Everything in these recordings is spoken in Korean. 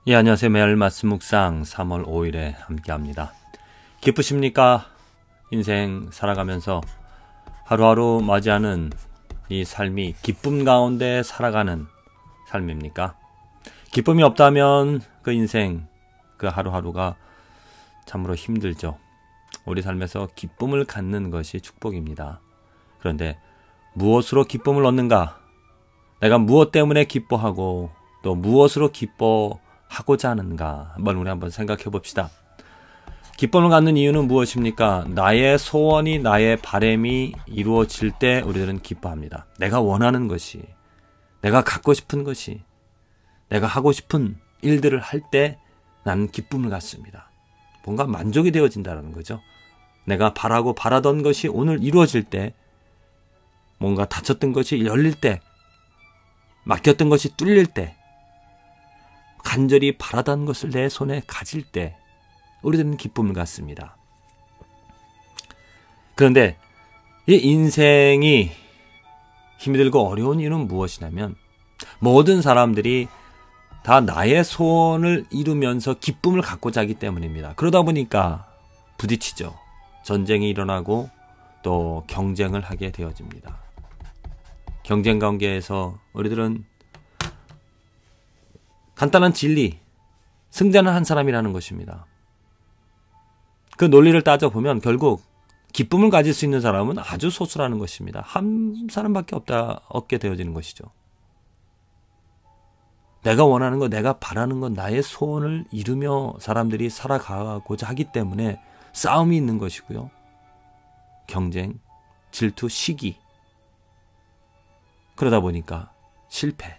예, 안녕하세요. 매일 말씀 묵상 3월 5일에 함께합니다. 기쁘십니까? 인생 살아가면서 하루하루 맞이하는 이 삶이 기쁨 가운데 살아가는 삶입니까? 기쁨이 없다면 그 인생, 그 하루하루가 참으로 힘들죠. 우리 삶에서 기쁨을 갖는 것이 축복입니다. 그런데 무엇으로 기쁨을 얻는가? 내가 무엇 때문에 기뻐하고 또 무엇으로 기뻐하고자 하는가? 우리 한번 생각해 봅시다. 기쁨을 갖는 이유는 무엇입니까? 나의 소원이, 나의 바람이 이루어질 때 우리들은 기뻐합니다. 내가 원하는 것이, 내가 갖고 싶은 것이, 내가 하고 싶은 일들을 할 때 나는 기쁨을 갖습니다. 뭔가 만족이 되어진다는 거죠. 내가 바라던 것이 오늘 이루어질 때, 뭔가 닫혔던 것이 열릴 때, 막혔던 것이 뚫릴 때, 간절히 바라던 것을 내 손에 가질 때 우리들은 기쁨을 갖습니다. 그런데 이 인생이 힘들고 어려운 이유는 무엇이냐면 모든 사람들이 다 나의 소원을 이루면서 기쁨을 갖고자 하기 때문입니다. 그러다 보니까 부딪히죠. 전쟁이 일어나고 또 경쟁을 하게 되어집니다. 경쟁 관계에서 우리들은 간단한 진리, 승자는 한 사람이라는 것입니다. 그 논리를 따져보면 결국 기쁨을 가질 수 있는 사람은 아주 소수라는 것입니다. 한 사람밖에 없게 되어지는 것이죠. 내가 원하는 것, 내가 바라는 것, 나의 소원을 이루며 사람들이 살아가고자 하기 때문에 싸움이 있는 것이고요. 경쟁, 질투, 시기. 그러다 보니까 실패,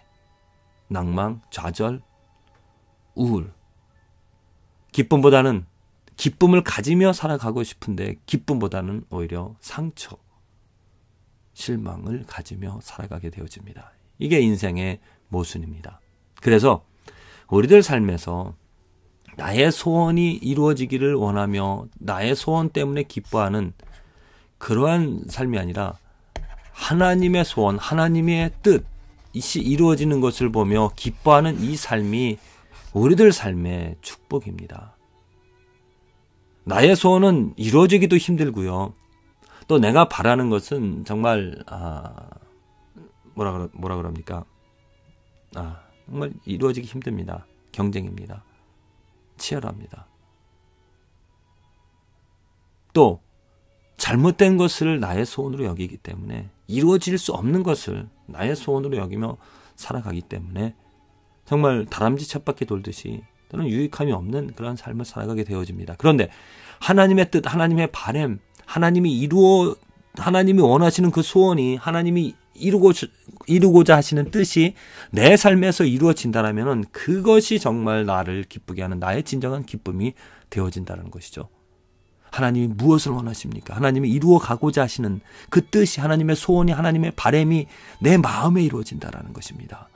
낭망, 좌절, 우울. 기쁨보다는 기쁨을 가지며 살아가고 싶은데 기쁨보다는 오히려 상처, 실망을 가지며 살아가게 되어집니다. 이게 인생의 모순입니다. 그래서 우리들 삶에서 나의 소원이 이루어지기를 원하며 나의 소원 때문에 기뻐하는 그러한 삶이 아니라 하나님의 소원, 하나님의 뜻, 이시 이루어지는 것을 보며 기뻐하는 이 삶이 우리들 삶의 축복입니다. 나의 소원은 이루어지기도 힘들고요. 또 내가 바라는 것은 정말 뭐라 그럽니까? 정말 이루어지기 힘듭니다. 경쟁입니다. 치열합니다. 또 잘못된 것을 나의 소원으로 여기기 때문에 이루어질 수 없는 것을 나의 소원으로 여기며 살아가기 때문에 정말 다람쥐 쳇바퀴 돌듯이 또는 유익함이 없는 그런 삶을 살아가게 되어집니다. 그런데 하나님의 뜻, 하나님의 바람, 하나님이 원하시는 그 소원이 하나님이 이루고자 하시는 뜻이 내 삶에서 이루어진다면 그것이 정말 나를 기쁘게 하는 나의 진정한 기쁨이 되어진다는 것이죠. 하나님이 무엇을 원하십니까? 하나님이 이루어 가고자 하시는 그 뜻이 하나님의 소원이 하나님의 바람이 내 마음에 이루어진다는 것입니다.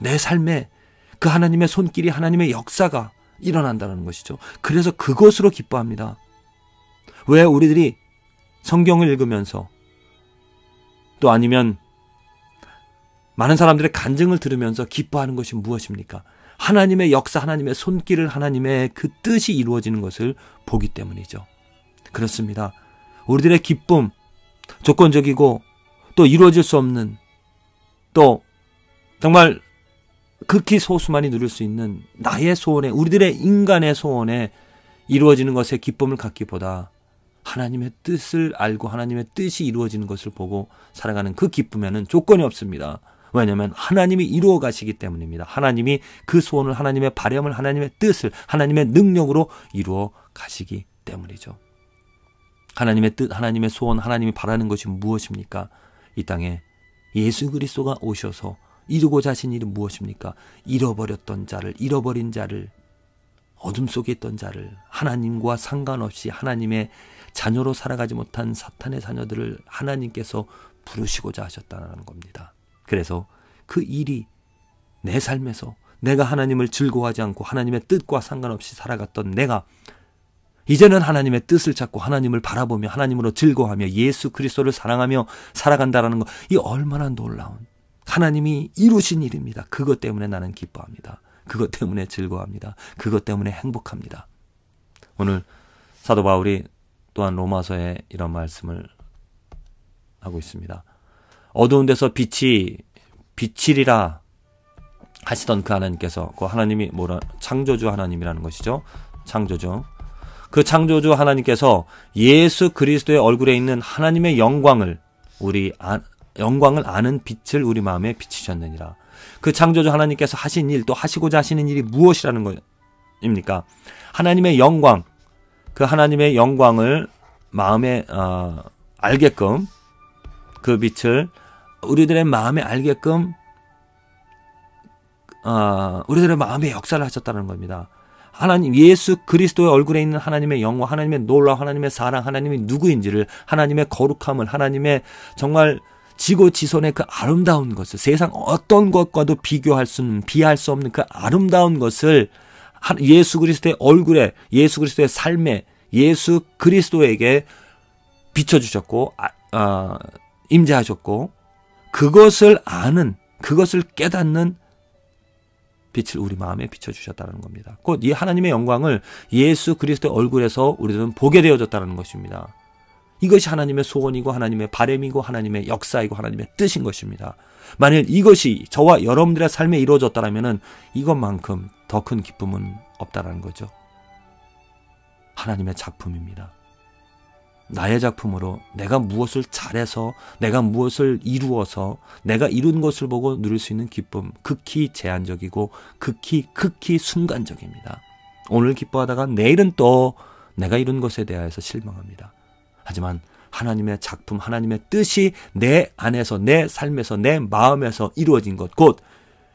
내 삶에 그 하나님의 손길이 하나님의 역사가 일어난다는 것이죠. 그래서 그것으로 기뻐합니다. 왜 우리들이 성경을 읽으면서 또 아니면 많은 사람들의 간증을 들으면서 기뻐하는 것이 무엇입니까? 하나님의 역사, 하나님의 손길을 하나님의 그 뜻이 이루어지는 것을 보기 때문이죠. 그렇습니다. 우리들의 기쁨, 조건적이고 또 이루어질 수 없는 또 정말 극히 소수만이 누릴 수 있는 나의 소원에, 우리들의 인간의 소원에 이루어지는 것에 기쁨을 갖기보다 하나님의 뜻을 알고 하나님의 뜻이 이루어지는 것을 보고 살아가는 그 기쁨에는 조건이 없습니다. 왜냐하면 하나님이 이루어 가시기 때문입니다. 하나님이 그 소원을, 하나님의 바람을, 하나님의 뜻을 하나님의 능력으로 이루어 가시기 때문이죠. 하나님의 뜻, 하나님의 소원, 하나님이 바라는 것이 무엇입니까? 이 땅에 예수 그리스도가 오셔서 이루고자 하신 일이 무엇입니까? 잃어버린 자를, 어둠 속에 있던 자를, 하나님과 상관없이 하나님의 자녀로 살아가지 못한 사탄의 자녀들을 하나님께서 부르시고자 하셨다는 겁니다. 그래서 그 일이 내 삶에서 내가 하나님을 즐거워하지 않고 하나님의 뜻과 상관없이 살아갔던 내가 이제는 하나님의 뜻을 찾고 하나님을 바라보며 하나님으로 즐거워하며 예수 그리스도를 사랑하며 살아간다는 것, 이 얼마나 놀라운 하나님이 이루신 일입니다. 그것 때문에 나는 기뻐합니다. 그것 때문에 즐거워합니다. 그것 때문에 행복합니다. 오늘 사도 바울이 또한 로마서에 이런 말씀을 하고 있습니다. 어두운 데서 빛이 비치리라 하시던 그 하나님께서, 그 하나님이 창조주 하나님이라는 것이죠. 창조주. 그 창조주 하나님께서 예수 그리스도의 얼굴에 있는 하나님의 영광을 영광을 아는 빛을 우리 마음에 비치셨느니라. 그 창조주 하나님께서 하신 일, 또 하시고자 하시는 일이 무엇이라는 것입니까? 하나님의 영광, 그 하나님의 영광을 마음에 알게끔, 그 빛을 우리들의 마음에 알게끔 우리들의 마음에 역사를 하셨다는 겁니다. 하나님 예수 그리스도의 얼굴에 있는 하나님의 영광, 하나님의 놀라움, 하나님의 사랑, 하나님이 누구인지를, 하나님의 거룩함을, 하나님의 정말 지고지선의 그 아름다운 것을, 세상 어떤 것과도 비할 수 없는 그 아름다운 것을 예수 그리스도의 얼굴에, 예수 그리스도의 삶에, 예수 그리스도에게 비춰주셨고 임재하셨고, 그것을 아는, 그것을 깨닫는 빛을 우리 마음에 비춰주셨다는 겁니다. 곧 이 하나님의 영광을 예수 그리스도의 얼굴에서 우리들은 보게 되어졌다는 것입니다. 이것이 하나님의 소원이고 하나님의 바람이고 하나님의 역사이고 하나님의 뜻인 것입니다. 만일 이것이 저와 여러분들의 삶에 이루어졌다면 이것만큼 더 큰 기쁨은 없다라는 거죠. 하나님의 작품입니다. 나의 작품으로 내가 무엇을 잘해서, 내가 무엇을 이루어서, 내가 이룬 것을 보고 누릴 수 있는 기쁨, 극히 제한적이고 극히 순간적입니다. 오늘 기뻐하다가 내일은 또 내가 이룬 것에 대하여서 실망합니다. 하지만 하나님의 작품, 하나님의 뜻이 내 안에서, 내 삶에서, 내 마음에서 이루어진 것, 곧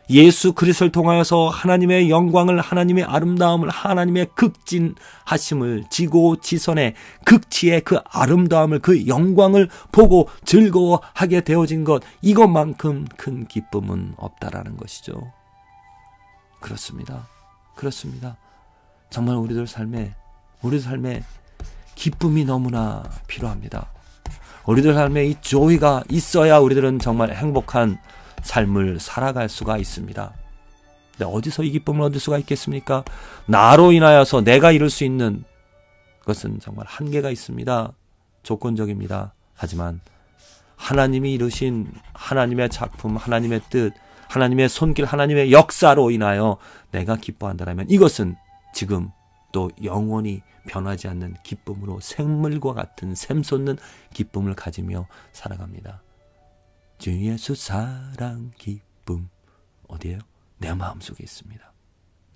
예수 그리스도를 통하여서 하나님의 영광을, 하나님의 아름다움을, 하나님의 극진하심을, 지고지선의 극치의 그 아름다움을, 그 영광을 보고 즐거워하게 되어진 것, 이것만큼 큰 기쁨은 없다라는 것이죠. 그렇습니다. 정말 우리들 삶에 기쁨이 너무나 필요합니다. 우리들 삶에 이 조이가 있어야 우리들은 정말 행복한 삶을 살아갈 수가 있습니다. 근데 어디서 이 기쁨을 얻을 수가 있겠습니까? 나로 인하여서 내가 이룰 수 있는 것은 정말 한계가 있습니다. 조건적입니다. 하지만 하나님이 이루신 하나님의 작품, 하나님의 뜻, 하나님의 손길, 하나님의 역사로 인하여 내가 기뻐한다면 이것은 지금 또 영원히 변하지 않는 기쁨으로 생물과 같은 샘솟는 기쁨을 가지며 살아갑니다. 주 예수 사랑 기쁨 어디에요? 내 마음속에 있습니다.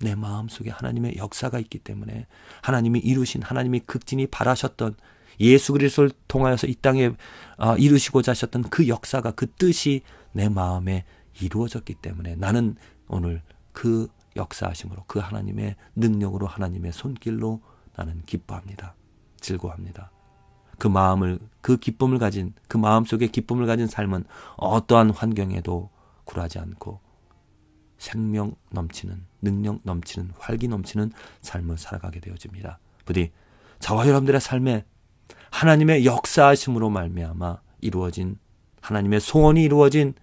내 마음속에 하나님의 역사가 있기 때문에, 하나님이 이루신, 하나님이 극진히 바라셨던, 예수 그리스도를 통하여서 이 땅에 이루시고자 하셨던 그 역사가, 그 뜻이 내 마음에 이루어졌기 때문에 나는 오늘 그 역사하심으로, 그 하나님의 능력으로, 하나님의 손길로 나는 기뻐합니다. 즐거워합니다. 그 마음을, 그 기쁨을 가진, 그 마음속에 기쁨을 가진 삶은 어떠한 환경에도 굴하지 않고 생명 넘치는, 능력 넘치는, 활기 넘치는 삶을 살아가게 되어집니다. 부디 저와 여러분들의 삶에 하나님의 역사하심으로 말미암아 이루어진, 하나님의 소원이 이루어진,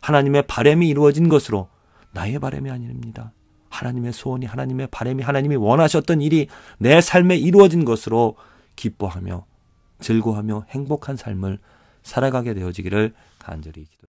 하나님의 바람이 이루어진 것으로, 나의 바람이 아닙니다. 하나님의 소원이, 하나님의 바람이, 하나님이 원하셨던 일이 내 삶에 이루어진 것으로 기뻐하며 즐거워하며 행복한 삶을 살아가게 되어지기를 간절히 기도합니다.